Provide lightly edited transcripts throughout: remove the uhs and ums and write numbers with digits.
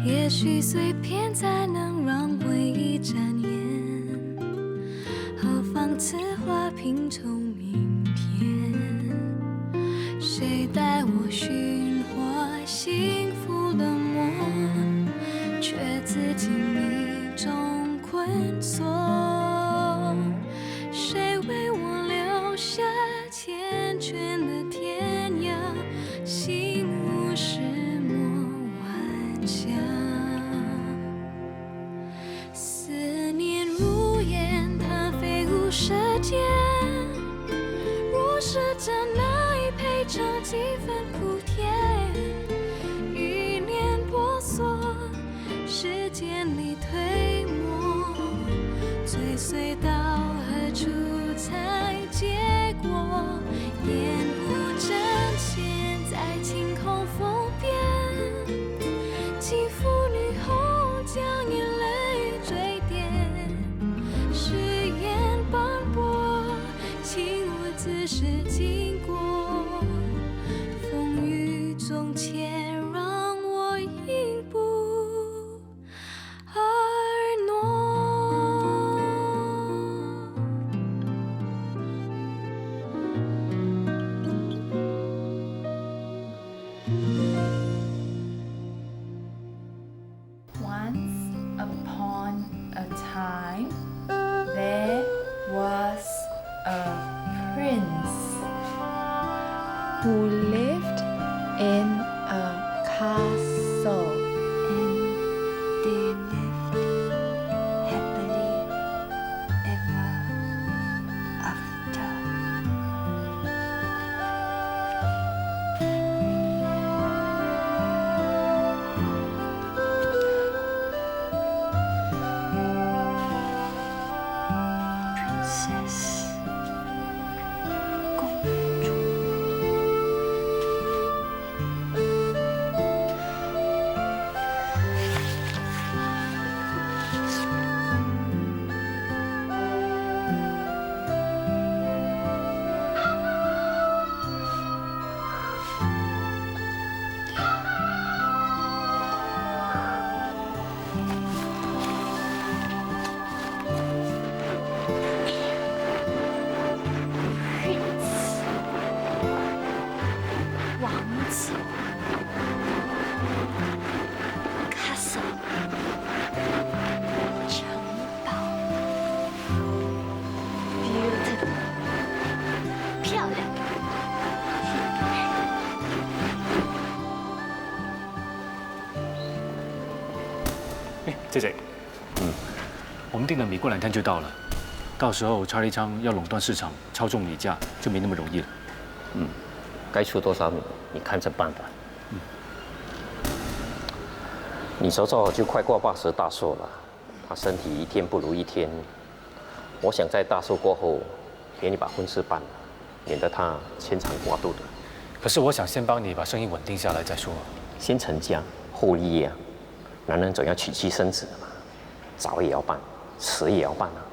也许碎片才能让回忆展颜，何妨此花拼凑明天？谁带我寻获幸福的梦，却自己迷中困锁？谁为我留下缱绻的天涯？心无石墨顽强，思念如烟，它飞舞舌尖。若是真爱配着几分苦甜，欲念婆娑，时间里推磨，追随到何处才结果？烟雾正现，在晴空风边，起伏女后将眼泪坠点，誓言斑驳，情我自是经过，风雨中且让我应步而挪。Once upon a time, there was a prince who lived in a castle. And they lived happily ever after. 王子 ，castle， 城堡 ，beautiful， 漂亮。哎，姐姐，我们订的米过2天就到了，到时候查理昌要垄断市场，操纵米价就没那么容易了。该出多少米，你看着办吧。你嫂嫂就快过80大寿了，她身体一天不如一天。我想在大寿过后，给你把婚事办了，免得她牵肠挂肚的。可是我想先帮你把生意稳定下来再说。先成家后立业啊，男人总要娶妻生子的嘛，早也要办，迟也要办啊。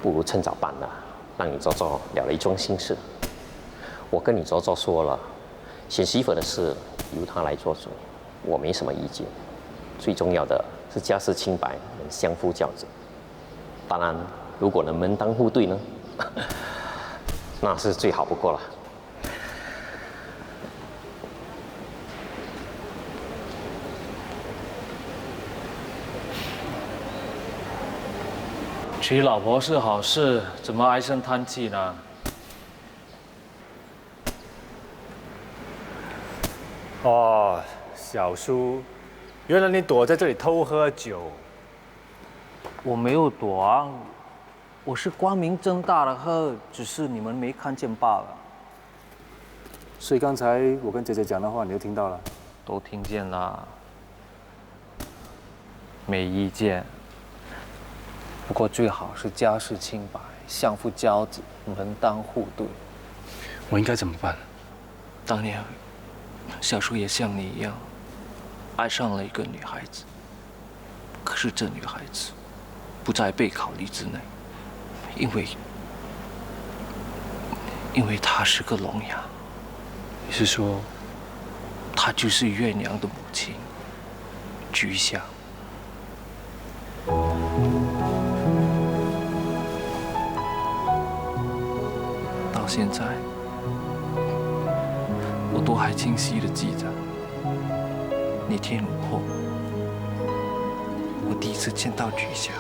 不如趁早办了，让你嫂嫂了了一桩心事。我跟你嫂嫂说了，选媳妇的事由她来做主，我没什么意见。最重要的是家世清白，能相夫教子。当然，如果能门当户对呢，那是最好不过了。娶老婆是好事，怎么唉声叹气呢？哦，小叔，原来你躲在这里偷喝酒。我没有躲啊，我是光明正大的喝，只是你们没看见罢了。所以刚才我跟姐姐讲的话，你都听到了？都听见了，没意见。不过最好是家世清白，相夫教子，门当户对。我应该怎么办？当年，小叔也像你一样，爱上了一个女孩子。可是这女孩子不在被考虑之内，因为她是个聋哑。你是说，她就是月娘的母亲，菊霞。到现在，我都还清晰的记得，那天午后，我第一次见到菊霞。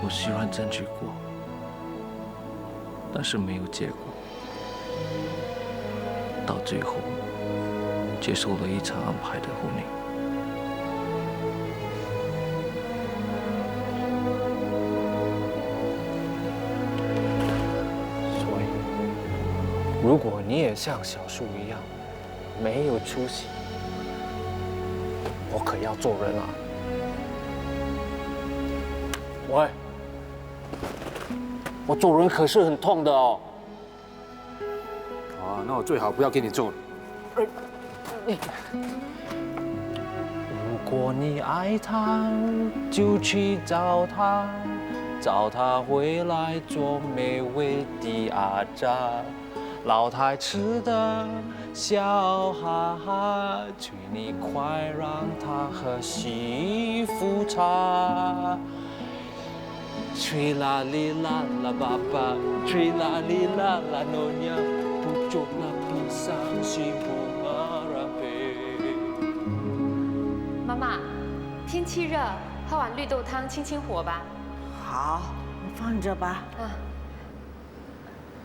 我虽然争取过，但是没有结果。到最后，接受了一场安排的婚礼。所以，如果你也像小树一样没有出息，我可要做人啊！喂，我做人可是很痛的哦。啊，那我最好不要给你做了。如果你爱他，就去找他，找他回来做美味的阿扎。老太吃的笑哈哈，请你快让他喝媳妇茶。吹啦哩啦啦爸爸，吹啦哩啦啦诺娘，不做那披萨西布马拉贝。妈妈，天气热，喝碗绿豆汤清清火吧。好，你放着吧。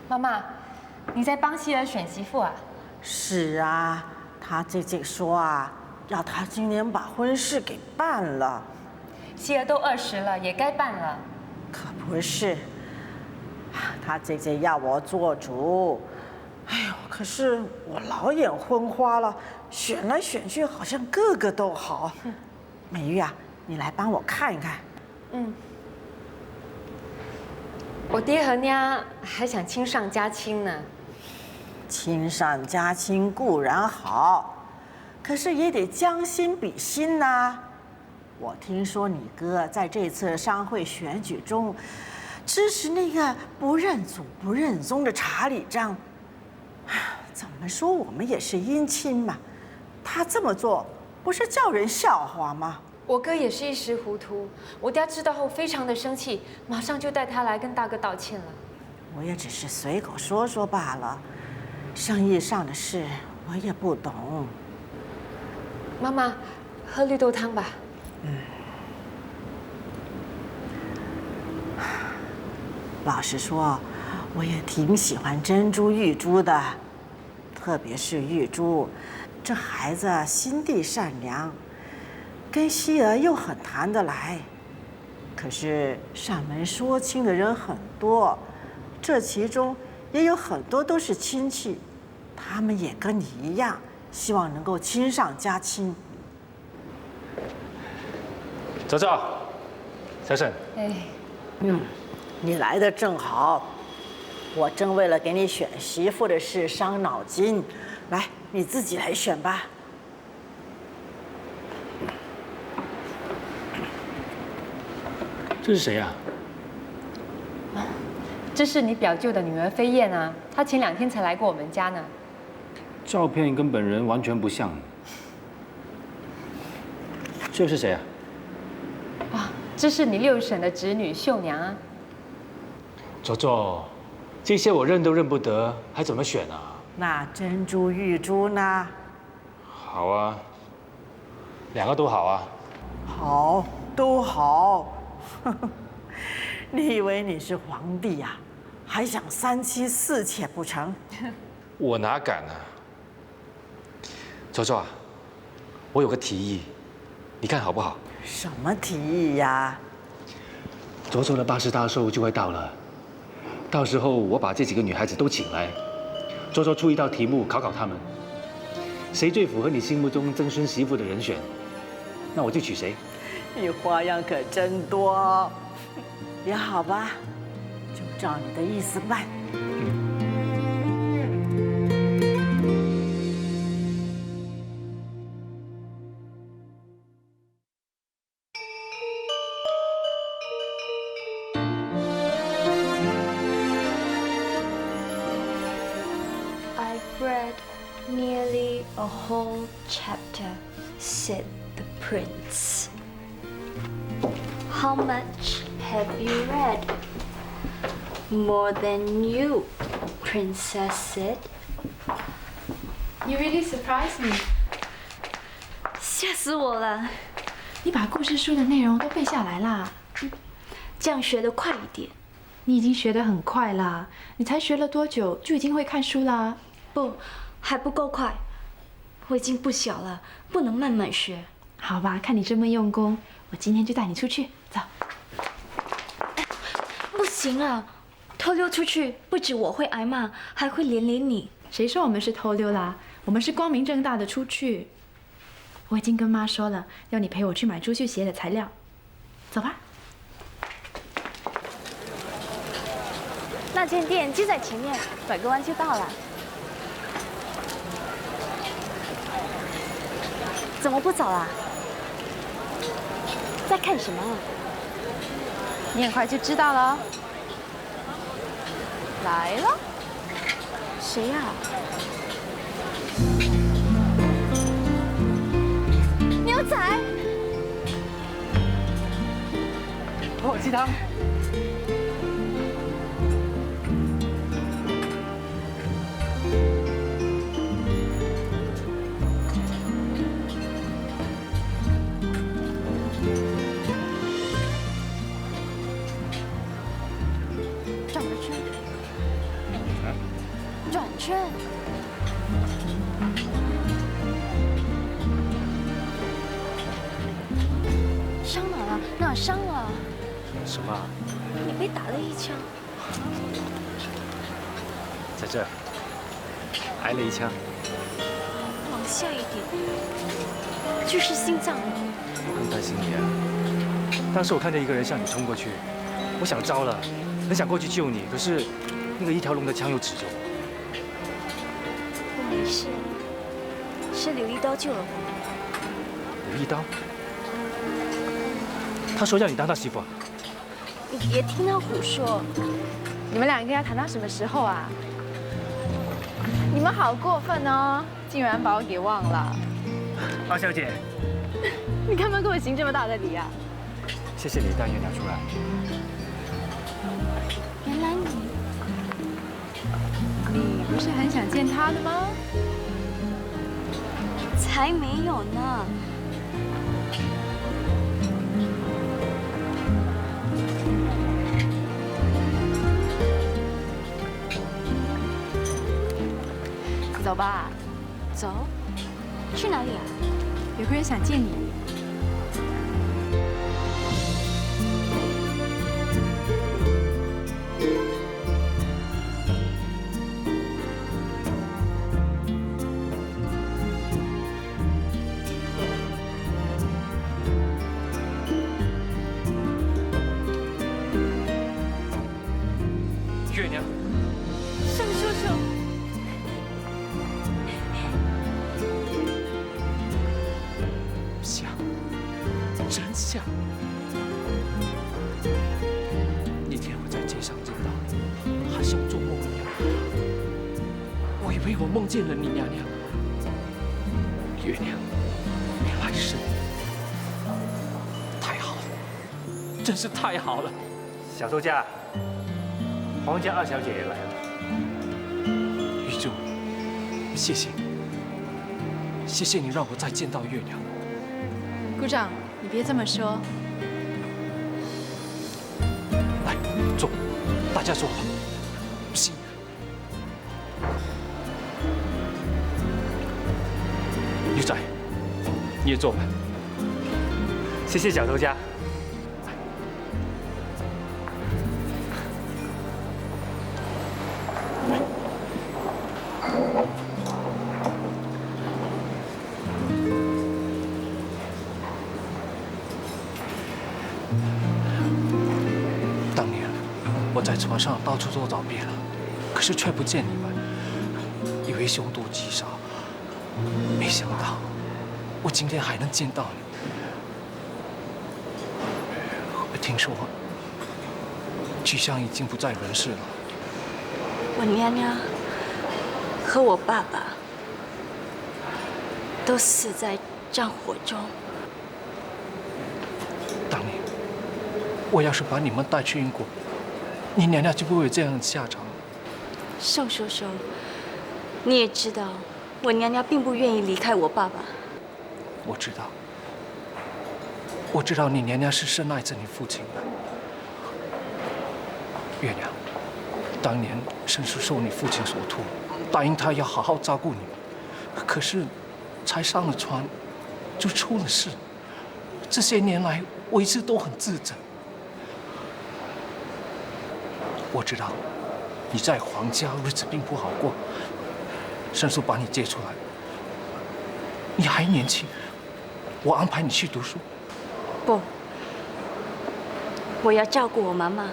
妈妈，你在帮希儿选媳妇啊？是啊，他姐姐说啊，要他今年把婚事给办了。希儿都20了，也该办了。可不是，他姐姐要我做主。哎呦，可是我老眼昏花了，选来选去好像个个都好。美玉啊，你来帮我看一看。嗯。我爹和娘还想亲上加亲呢。亲上加亲固然好，可是也得将心比心呐。我听说你哥在这次商会选举中支持那个不认祖不认宗的查理章。怎么说我们也是姻亲嘛，他这么做不是叫人笑话吗？我哥也是一时糊涂，我爹知道后非常的生气，马上就带他来跟大哥道歉了。我也只是随口说说罢了，生意上的事我也不懂。妈妈，喝绿豆汤吧。老实说，我也挺喜欢珍珠玉珠的，特别是玉珠，这孩子心地善良，跟希儿又很谈得来。可是上门说亲的人很多，这其中也有很多都是亲戚，他们也跟你一样，希望能够亲上加亲。走走，小沈。哎，你来的正好，我正为了给你选媳妇的事伤脑筋。来，你自己来选吧。这是谁啊？这是你表舅的女儿飞燕啊，她前2天才来过我们家呢。照片跟本人完全不像。这是谁啊？啊，这是你6婶的侄女秀娘啊。左左，这些我认都认不得，还怎么选啊？那珍珠玉珠呢？好啊，2个都好啊。好，都好。你以为你是皇帝呀？还想3妻4妾不成？我哪敢啊！左左啊，我有个提议，你看好不好？什么提议呀？左左的80大寿就快到了，到时候我把这几个女孩子都请来，左左出一道题目考考她们，谁最符合你心目中曾孙媳妇的人选，那我就娶谁。你花样可真多，也好吧，就照你的意思办。I've read nearly a whole chapter, said the prince. How much have you read? More than you, princess said. You really surprised me. 吓死我了！你把故事书的内容都背下来啦。这样学得快一点。你已经学得很快啦，你才学了多久就已经会看书啦？不，还不够快。我已经不小了，不能慢慢学。好吧，看你这么用功，我今天就带你出去，走。不行啊，偷溜出去，不止我会挨骂，还会连累你。谁说我们是偷溜啦？我们是光明正大的出去。我已经跟妈说了，要你陪我去买朱秀鞋的材料。走吧。那间店就在前面，拐个弯就到了。怎么不走啦？在看什么？你很快就知道了。来了。谁呀？牛仔。哦，鸡汤。转个圈。转圈。伤哪了？哪伤了？什么？你被打了一枪。在这儿，挨了一枪。往下一点，就是心脏了。我更担心你啊！当时我看见一个人向你冲过去，我想招了，很想过去救你，可是那个一条龙的枪又指着我。我没事，是刘一刀救了我。刘一刀？他说要你当他媳妇啊？你别听他胡说。你们两个要谈到什么时候啊？你们好过分哦，竟然把我给忘了。二小姐，你干嘛给我行这么大的礼啊？谢谢你带月亮出来。原来你不是很想见他的吗？才没有呢。走吧。走，去哪里啊？有个人想见你。月亮。盛叔叔。像，真像。那天我在街上见到你，还像做梦一样。我以为我梦见了你娘娘。月亮，原来是你，太好了，真是太好了。小周家，皇家二小姐也来了。玉珠，谢谢你，谢谢你让我再见到月亮。姑丈，你别这么说。来，坐，大家坐吧。行。玉仔，你也坐吧。谢谢小周家。当年我在船上到处都找遍了，可是却不见你们，以为凶多吉少，没想到我今天还能见到你。我听说菊香已经不在人世了。我娘娘和我爸爸都死在战火中。当年我要是把你们带去英国，你娘娘就不会有这样的下场。盛叔叔，你也知道，我娘娘并不愿意离开我爸爸。我知道，我知道你娘娘是深爱着你父亲的。月娘，当年盛叔受你父亲所托，答应他要好好照顾你们，可是才上了船，就出了事。这些年来，我一直都很自责。我知道你在皇家日子并不好过，盛叔把你接出来，你还年轻，我安排你去读书。不，我要照顾我妈妈。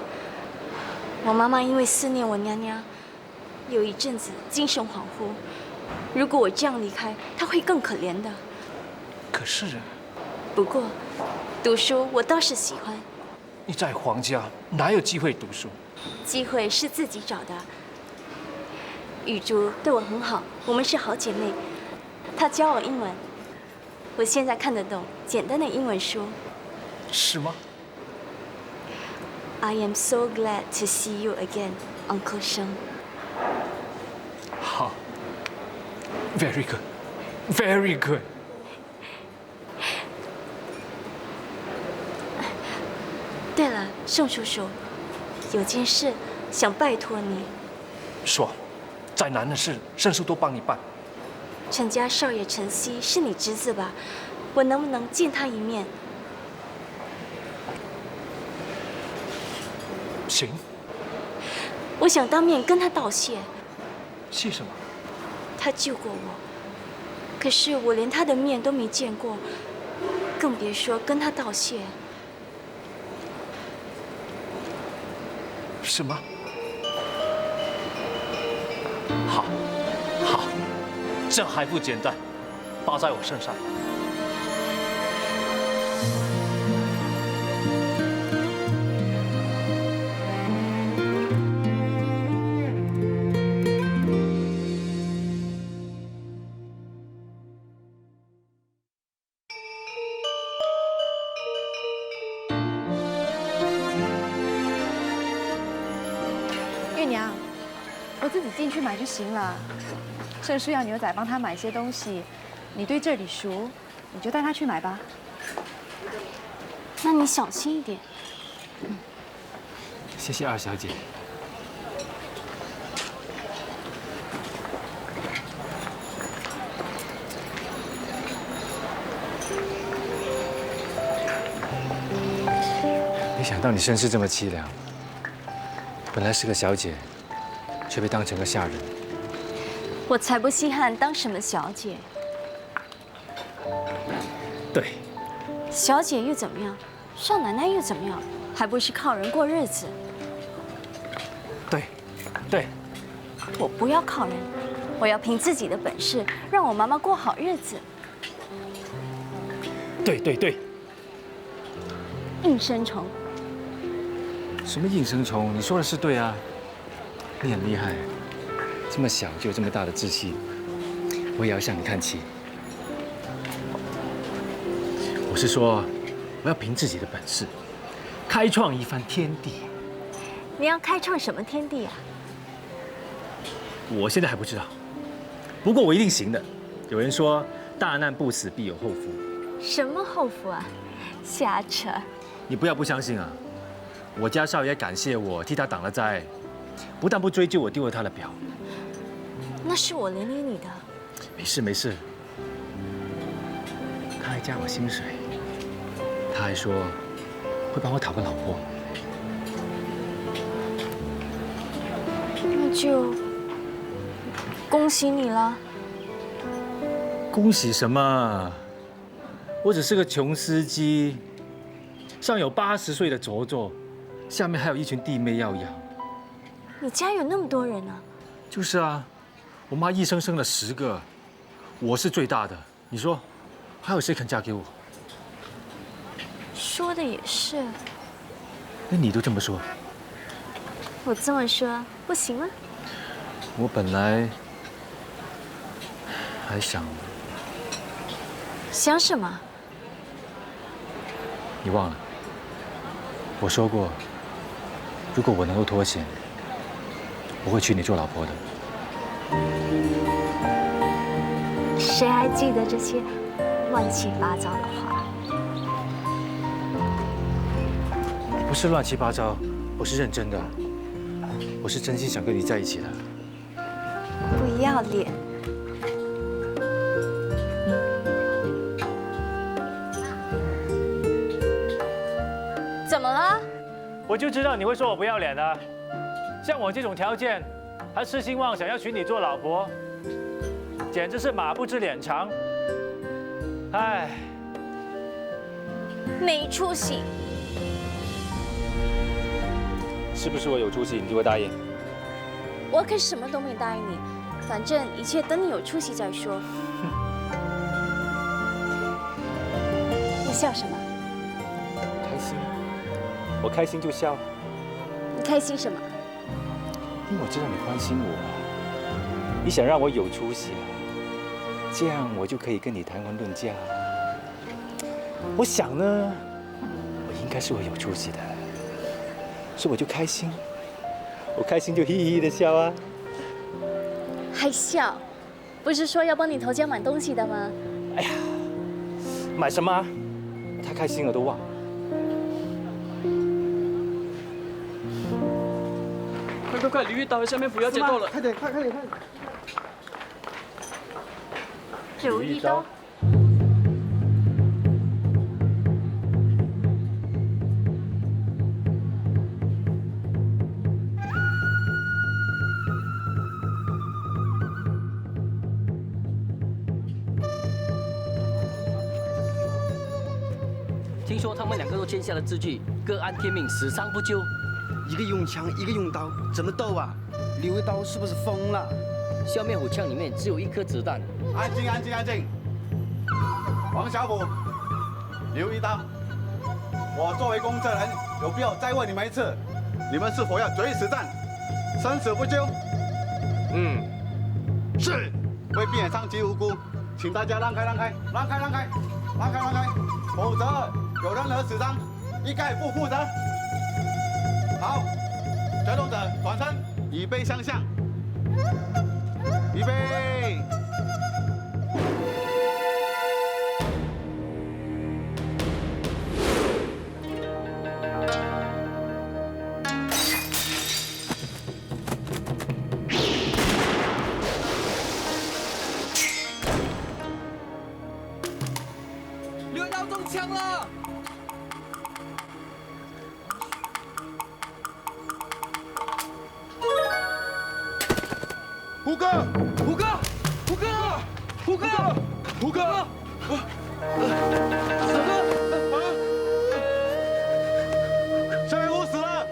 我妈妈因为思念我娘娘，有一阵子精神恍惚。如果我这样离开，她会更可怜的。可是，不过，读书我倒是喜欢。你在皇家哪有机会读书？机会是自己找的。玉珠对我很好，我们是好姐妹。她教我英文，我现在看得懂简单的英文书。是吗？ I am so glad to see you again, Uncle Sheng. 好 ，Very good, very good. 对了，盛叔叔，有件事想拜托你。说，再难的事，盛叔都帮你办。陈家少爷陈曦是你侄子吧？我能不能见他一面？行。我想当面跟他道谢。谢什么？他救过我，可是我连他的面都没见过，更别说跟他道谢。什么？好，好，这还不简单，包在我身上。月娘，我自己进去买就行了。盛叔要牛仔帮他买些东西，你对这里熟，你就带他去买吧。那你小心一点。谢谢二小姐。没想到你身世这么凄凉，本来是个小姐，却被当成个下人。我才不稀罕当什么小姐。对，小姐又怎么样？少奶奶又怎么样？还不是靠人过日子。对，对，我不要靠人，我要凭自己的本事，让我妈妈过好日子。对对对。应声虫。什么应声虫？你说的是对啊，你很厉害，这么小就有这么大的志气，我也要向你看齐。我是说，我要凭自己的本事，开创一番天地。你要开创什么天地啊？我现在还不知道，不过我一定行的。有人说，大难不死必有后福。什么后福啊？瞎扯！你不要不相信啊！我家少爷感谢我替他挡了灾，不但不追究我丢了他的表，那是我连累你的。没事没事，他还加我薪水，他还说会帮我讨个老婆。那就恭喜你了。恭喜什么？我只是个穷司机，上有80岁的卓卓，下面还有一群弟妹要养。你家有那么多人啊？就是啊，我妈一生生了10个，我是最大的。你说，还有谁肯嫁给我？说的也是。那你都这么说，我这么说不行吗？我本来还想想什么？你忘了？我说过，如果我能够脱险，我会娶你做老婆的。谁还记得这些乱七八糟的话？不是乱七八糟，我是认真的，我是真心想跟你在一起的。不要脸！怎么了？我就知道你会说我不要脸的。像我这种条件，还痴心妄想要娶你做老婆，简直是马不知脸长。唉，没出息！是不是我有出息，你就会答应？我可什么都没答应你，反正一切等你有出息再说。你笑什么？开心，我开心就笑，你开心什么？因为我知道你关心我，你想让我有出息，这样我就可以跟你谈婚论嫁。我想呢，我应该是会有出息的，所以我就开心，我开心就嘻嘻的笑啊。还笑？不是说要帮你头家买东西的吗？哎呀，买什么啊？太开心了都忘了。快！李玉刀，下面不要解冻了。快点！如意刀。听说他们两个都签下了字据，各安天命，死伤不究。一个用枪，一个用刀，怎么斗啊？刘一刀是不是疯了？消灭虎枪里面只有1颗子弹。安静！王小虎，刘一刀，我作为公证人，有必要再问你们一次，你们是否要决一死战，生死不究？是。为避免伤及无辜，请大家让开，否则有任何死伤，一概不负责。好，决斗者转身，以背相向，预备。刘一刀中枪了！胡哥！下面我死了！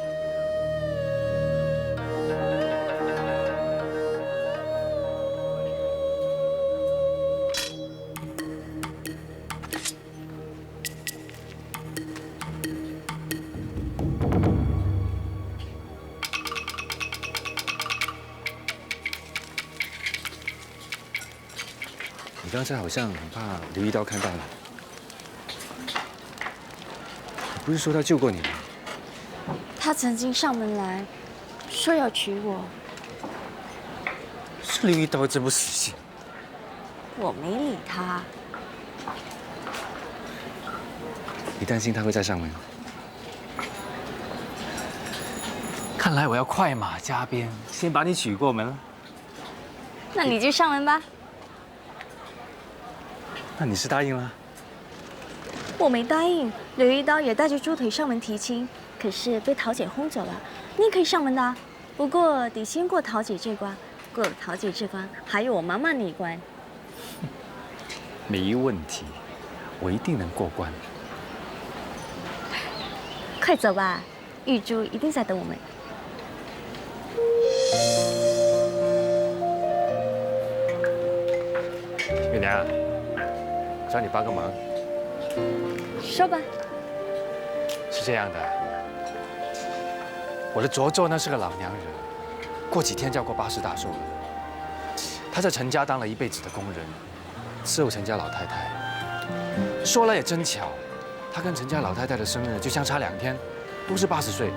你刚才好像很怕刘一刀看到了，你不是说他救过你吗？他曾经上门来，说要娶我，是刘一刀真不死心。我没理他。你担心他会再上门？看来我要快马加鞭，先把你娶过门了。那你就上门吧。那你是答应了？我没答应，刘一刀也带着猪腿上门提亲，可是被桃姐轰走了。你也可以上门的啊，不过得先过桃姐这关，过了桃姐这关，还有我妈妈那一关。没问题，我一定能过关。快走吧，玉珠一定在等我们。月娘，找你帮个忙。说吧。是这样的，我的卓卓呢是个老娘人，过几天就要过80大寿了。她在陈家当了一辈子的工人，伺候陈家老太太。说来也真巧，她跟陈家老太太的生日就相差2天，都是80岁。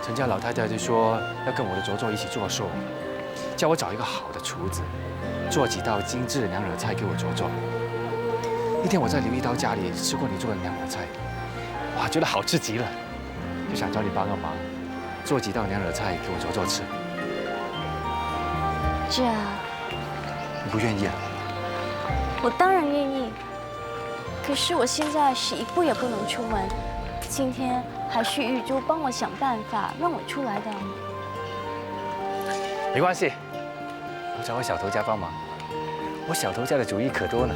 陈家老太太就说要跟我的卓卓一起做寿，叫我找一个好的厨子，做几道精致的娘惹菜给我卓卓。那天我在刘一刀家里吃过你做的娘惹菜，哇，觉得好吃极了，就想找你帮个忙，做几道娘惹菜给我卓卓吃。这你不愿意啊？我当然愿意，可是我现在是一步也不能出门。今天还是玉珠帮我想办法让我出来的。没关系，我找我小头家帮忙。我小头家的主意可多呢。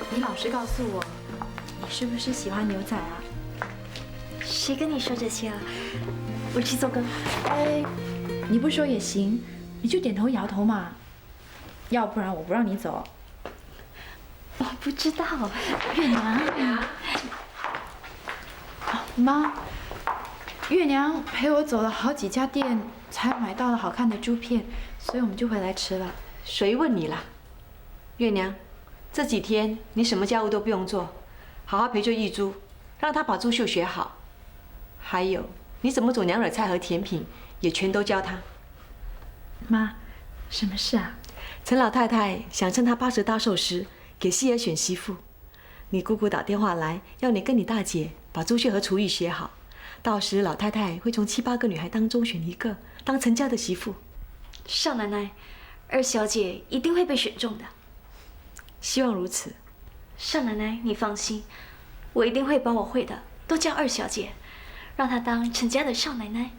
你老实告诉我，你是不是喜欢牛仔啊？谁跟你说这些啊？我去做羹。哎，你不说也行，你就点头摇头嘛，要不然我不让你走。我不知道，月娘。妈，月娘陪我走了好几家店，才买到了好看的珠片，所以我们就回来吃了。谁问你啦？月娘，这几天你什么家务都不用做，好好陪着玉珠，让她把珠绣学好。还有，你怎么煮娘惹菜和甜品，也全都教她。妈，什么事啊？陈老太太想趁她80大寿时，给希儿选媳妇。你姑姑打电话来，要你跟你大姐把珠绣和厨艺学好，到时老太太会从7、8个女孩当中选一个当陈家的媳妇。少奶奶，2小姐一定会被选中的。希望如此。少奶奶，你放心，我一定会把我会的都教2小姐，让她当陈家的少奶奶。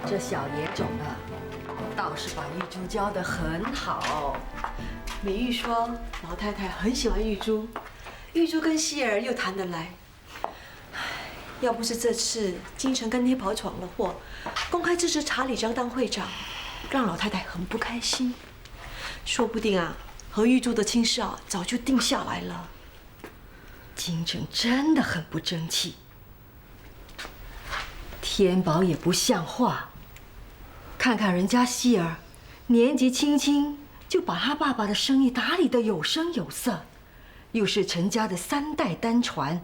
这小野种啊，倒是把玉珠教得很好。美玉说，老太太很喜欢玉珠，玉珠跟希儿又谈得来。要不是这次京城跟黑袍闯了祸，公开支持查理章当会长，让老太太很不开心。说不定啊，和玉珠的亲事啊，早就定下来了。京城真的很不争气，天宝也不像话。看看人家希儿，年纪轻轻就把他爸爸的生意打理得有声有色，又是陈家的3代单传，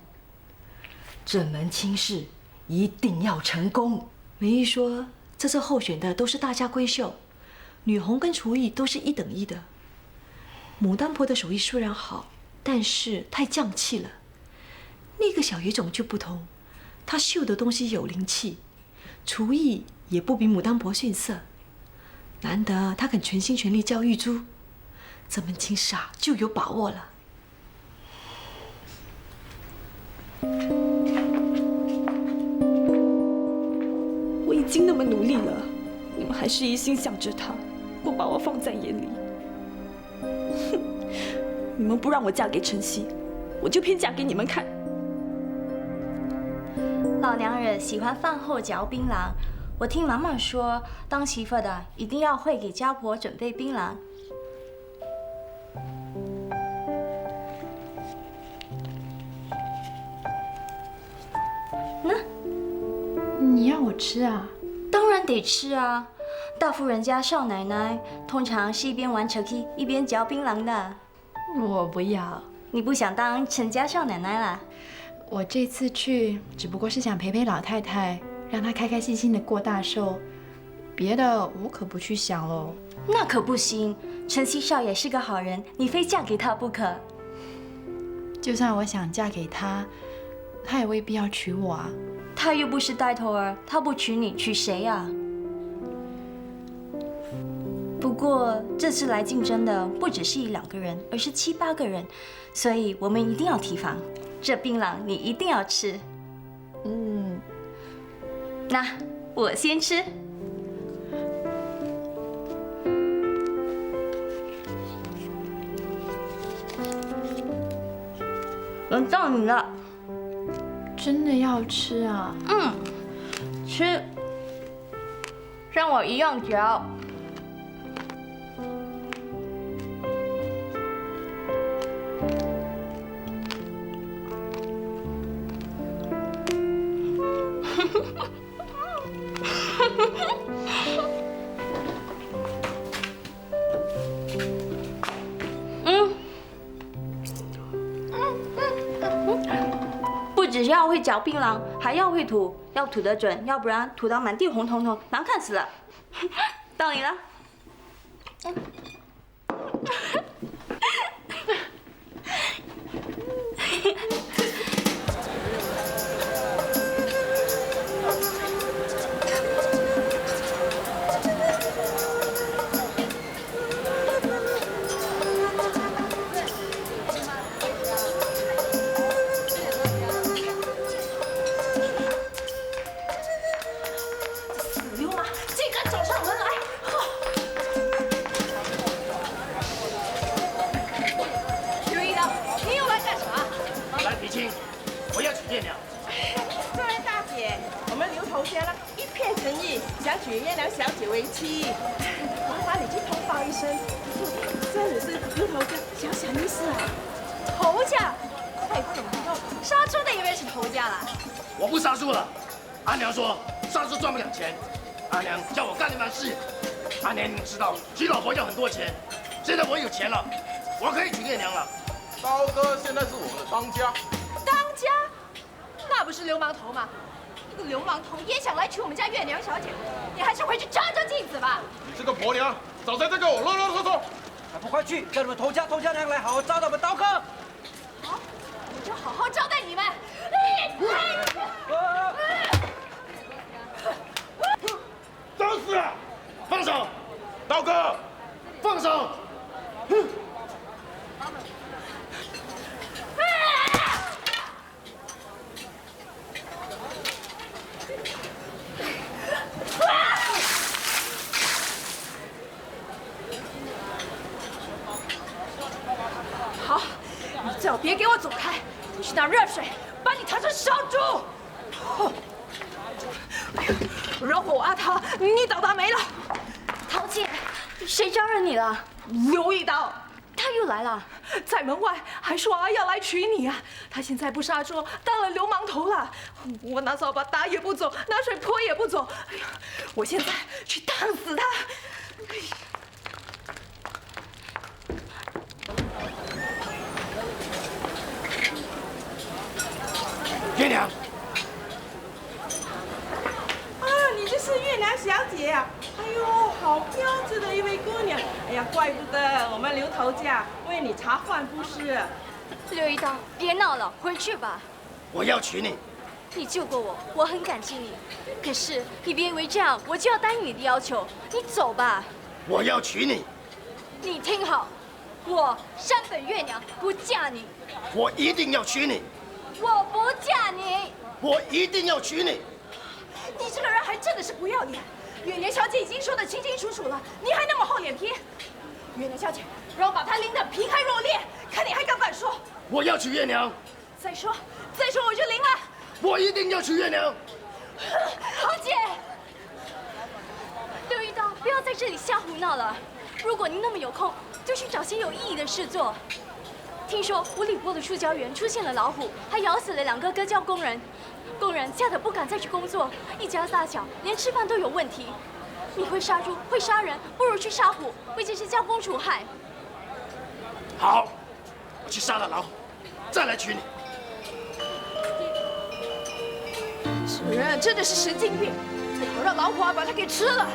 这门亲事一定要成功。美玉说，这次候选的都是大家闺秀，女红跟厨艺都是1等1的。牡丹婆的手艺虽然好，但是太匠气了。那个小野种就不同，她绣的东西有灵气，厨艺也不比牡丹婆逊色。难得她肯全心全力教玉珠，这门亲事啊就有把握了。我已经那么努力了，你们还是一心想着他，不把我放在眼里。哼！你们不让我嫁给陈曦，我就偏嫁给你们看。老娘惹喜欢饭后嚼槟榔，我听妈妈说，当媳妇的一定要会给家婆准备槟榔。吃啊？当然得吃啊！大户人家少奶奶通常是一边玩手机一边嚼槟榔的。我不要。你不想当陈家少奶奶啦？我这次去只不过是想陪陪老太太，让她开开心心的过大寿，别的我可不去想喽。那可不行，陈曦少爷是个好人，你非嫁给他不可。就算我想嫁给他，他也未必要娶我啊。他又不是带头儿，他不娶你，娶谁啊？不过这次来竞争的不只是1、2个人，而是7、8个人，所以我们一定要提防。这槟榔你一定要吃。那我先吃。轮到你了。真的要吃啊？吃。让我一样嚼。不只是要会嚼槟榔，还要会吐，要吐得准，要不然吐到满地红彤彤，难看死了。到你了。我不杀猪了。阿娘说杀猪赚不了钱，阿娘叫我干那番事。阿娘，你知道娶老婆要很多钱，现在我有钱了，我可以娶月娘了。刀哥现在是我们的当家。当家？那不是流氓头吗？那个流氓头也想来娶我们家月娘小姐，你还是回去照照镜子吧。你这个婆娘，早在这跟我啰啰嗦嗦，还不快去叫你们头家娘来好好招待我们刀哥。好，我就好好招待你们。找死啊！放手，刀哥，放手！好，你最好别给我走开，我去拿热水把你烫成烧猪。饶过我阿桃，你倒大霉了。桃姐，谁招惹你了？刘一刀，他又来了，在门外还说要来娶你啊！他现在不杀猪，当了流氓头了。我拿扫把打也不走，拿水泼也不走。哎呀，我现在去烫死他！月娘。你这是月娘小姐啊！哎呦，好标致的一位姑娘！哎呀，怪不得我们刘头家为你茶饭不思。刘一刀，别闹了，回去吧。我要娶你。你救过我，我很感激你。可是你别以为这样我就要答应你的要求。你走吧。我要娶你。你听好，我山本月娘不嫁你。我一定要娶你。我不嫁你。我一定要娶你。你这个人还真的是不要脸！月娘小姐已经说得清清楚楚了，你还那么厚脸皮！月娘小姐，让我把她淋得皮开肉裂，看你还敢不敢说！我要娶月娘。再说我就淋了！我一定要娶月娘。桃姐，刘一刀，不要在这里瞎胡闹了。如果您那么有空，就去找些有意义的事做。听说五里坡的树胶园出现了老虎，还咬死了2个割胶工人。工人吓得不敢再去工作，一家大小连吃饭都有问题。你会杀猪，会杀人，不如去杀虎，为这些交公除害。好，我去杀了老虎，再来娶你。这人真的是神经病，最好让老虎把他给吃了。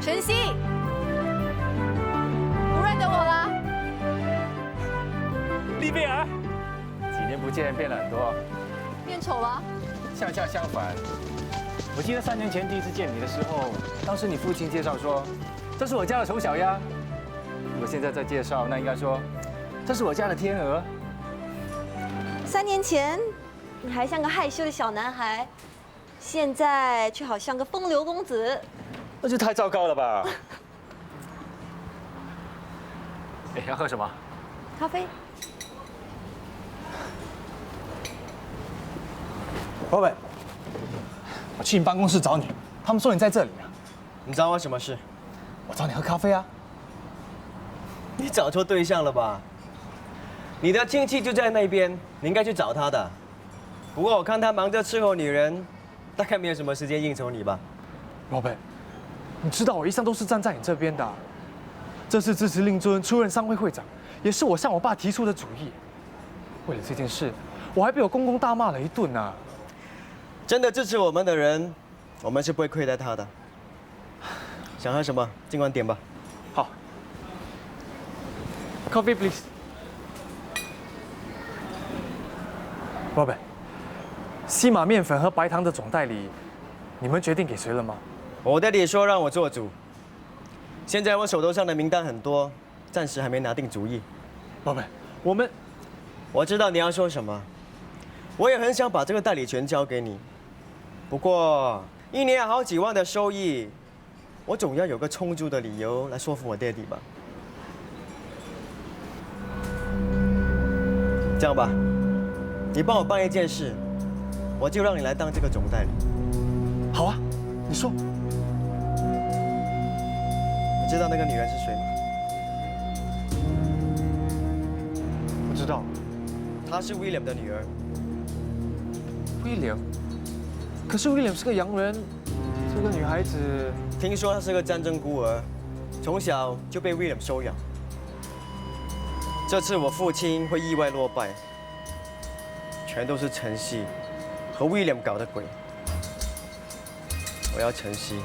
晨曦，不认得我了？丽贝尔，几年不见变了很多，变丑了？恰恰相反。我记得3年前第一次见你的时候，当时你父亲介绍说，这是我家的丑小鸭。我现在在介绍，那应该说，这是我家的天鹅。 3年前，你还像个害羞的小男孩，现在却好像个风流公子。那就太糟糕了吧！哎，要喝什么？咖啡。宝贝，我去你办公室找你，他们说你在这里啊。你找我什么事？我找你喝咖啡啊。你找错对象了吧？你的亲戚就在那边，你应该去找他的。不过我看他忙着伺候女人，大概没有什么时间应酬你吧。宝贝，你知道我一向都是站在你这边的。这次支持令尊出任商会会长，也是我向我爸提出的主意。为了这件事，我还被我公公大骂了一顿呢。真的支持我们的人，我们是不会亏待他的。想喝什么，尽管点吧。好。Coffee please。 宝贝，西马面粉和白糖的总代理，你们决定给谁了吗？我爹地说让我做主。现在我手头上的名单很多，暂时还没拿定主意。宝贝，我知道你要说什么，我也很想把这个代理权交给你。不过1年好几万的收益，我总要有个充足的理由来说服我爹地吧。这样吧。 你帮我办一件事，我就让你来当这个总代理。好啊，你说。你知道那个女人是谁吗？不知道。她是威廉的女儿。威廉？可是威廉是个洋人，这个女孩子……听说她是个战争孤儿，从小就被威廉收养。这次我父亲会意外落败。 全都是晨曦和威廉搞的鬼。我要晨曦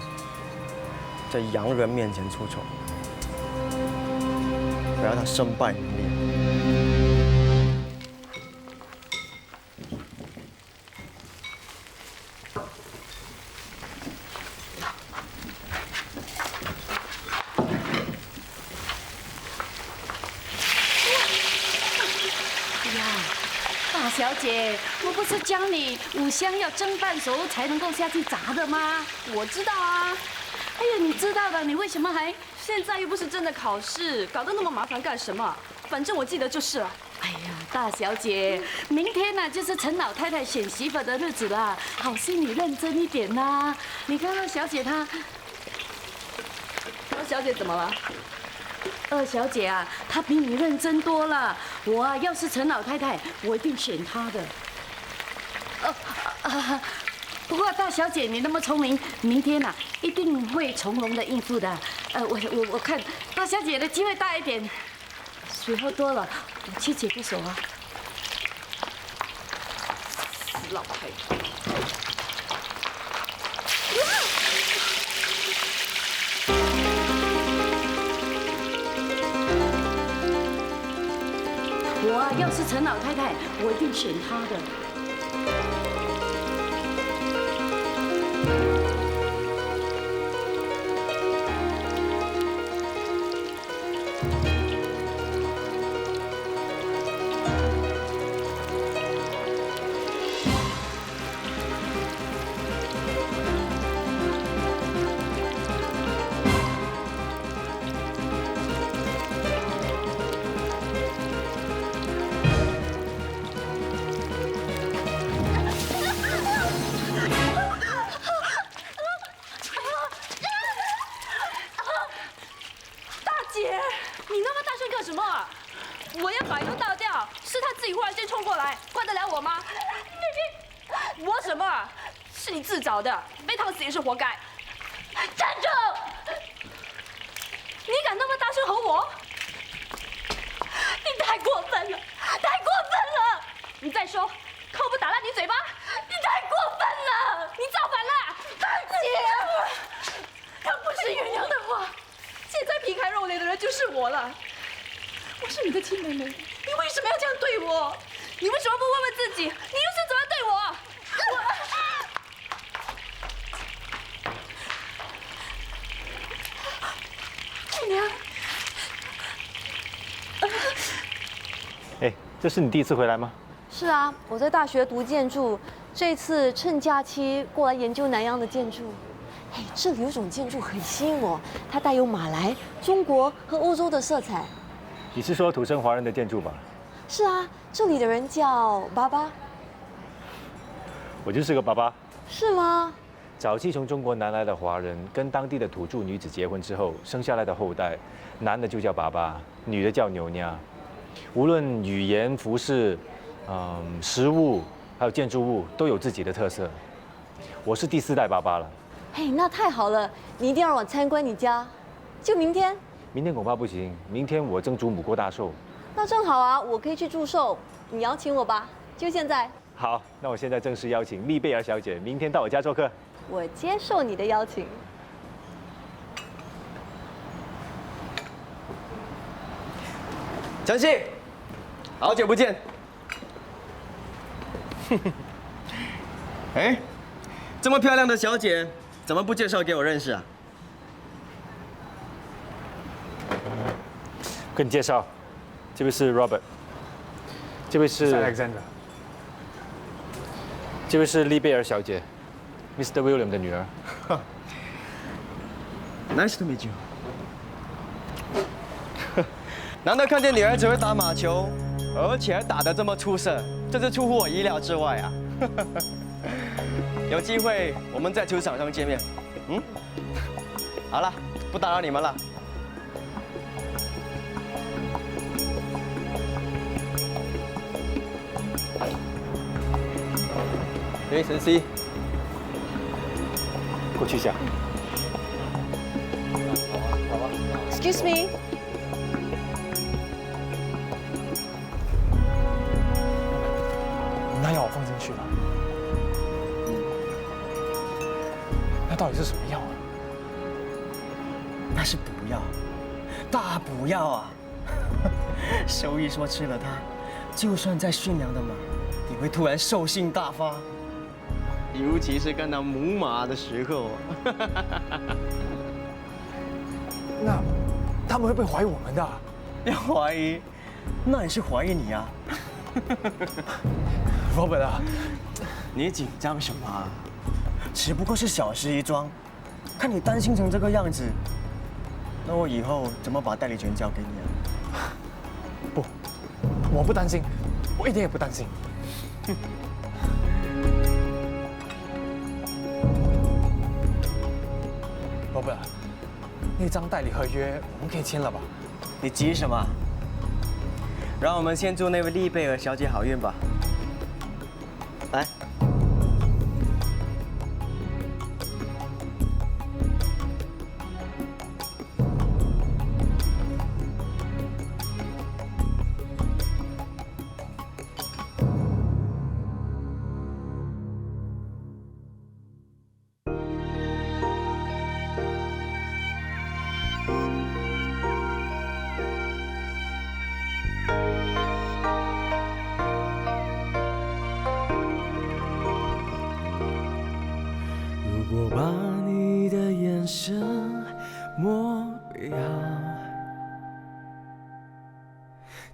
在洋人面前出丑，我要他身败名裂。大小姐，我不是教你五香要蒸半熟才能够下去炸的吗？我知道啊。哎呀，你知道的，你为什么还……现在又不是真的考试，搞得那么麻烦干什么？反正我记得就是了。哎呀，大小姐，明天呢就是陈老太太选媳妇的日子啦，好心你认真一点呐。你看二小姐她，二小姐怎么了？ 二小姐啊，她比你认真多了。我啊，要是陈老太太，我一定选她的。不过大小姐你那么聪明，明天啊一定会从容的应付的。我看大小姐的机会大一点。水喝多了，我去解个手啊。死老太太！ 我啊，要是陈老太太，我一定选她的。是你自找的，被烫死也是活该。站住！你敢那么大声吼我？你太过分了，太过分了！你再说，看我不打烂你嘴巴！你太过分了，你造反了！姐，要不是月娘的话，现在皮开肉瘁的人就是我了。我是你的亲妹妹，你为什么要这样对我？你为什么不问问自己，你又是怎么对我？月娘。哎，这是你第一次回来吗？是啊，我在大学读建筑，这次趁假期过来研究南洋的建筑。哎，这里有种建筑很吸引我，它带有马来、中国和欧洲的色彩。你是说土生华人的建筑吧？是啊，这里的人叫爸爸。我就是个爸爸。是吗？早期从中国南来的华人跟当地的土著女子结婚之后，生下来的后代，男的就叫爸爸，女的叫牛娘。无论语言、服饰、食物，还有建筑物，都有自己的特色。我是第4代爸爸了。嘿，那太好了，你一定要让我参观你家，就明天。明天恐怕不行，明天我曾祖母过大寿。那正好啊，我可以去祝寿，你邀请我吧，就现在。好，那我现在正式邀请丽贝尔小姐明天到我家做客。我接受你的邀请。晨曦，好久不见。哎，这么漂亮的小姐，怎么不介绍给我认识啊？跟你介绍，这位是 Robert， 这位是 Alexander， 这位是丽贝尔小姐 ，Mr. William 的女儿。Nice to meet you。难得看见女儿只会打马球，而且还打得这么出色，真是出乎我意料之外啊！有机会我们在球场上见面。嗯，好了，不打扰你们了。哎，晨曦，过去一下。Excuse me。那要我放进去了？那到底是什么药啊？那是补药，大补药啊！兽医说吃了它，就算在驯良的马，也会突然兽性大发，尤其是看到母马的时候。那他们会不会怀疑我们的？要怀疑，那也是怀疑你啊。Robert 啊，你紧张什么啊？只不过是小事一桩，看你担心成这个样子，那我以后怎么把代理权交给你啊？不，我不担心，我一点也不担心。Robert， 那张代理合约我们可以签了吧？你急什么？让我们先祝那位丽贝尔小姐好运吧。来。如果把你的眼神模样，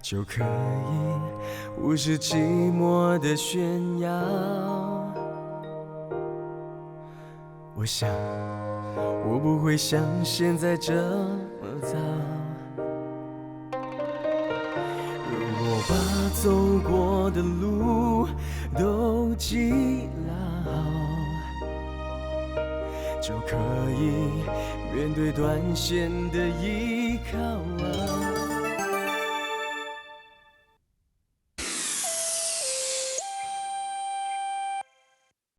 就可以无视寂寞的炫耀。我想，我不会像现在这么糟。如果把走过的路都记牢，就可以面对短线的依靠啊。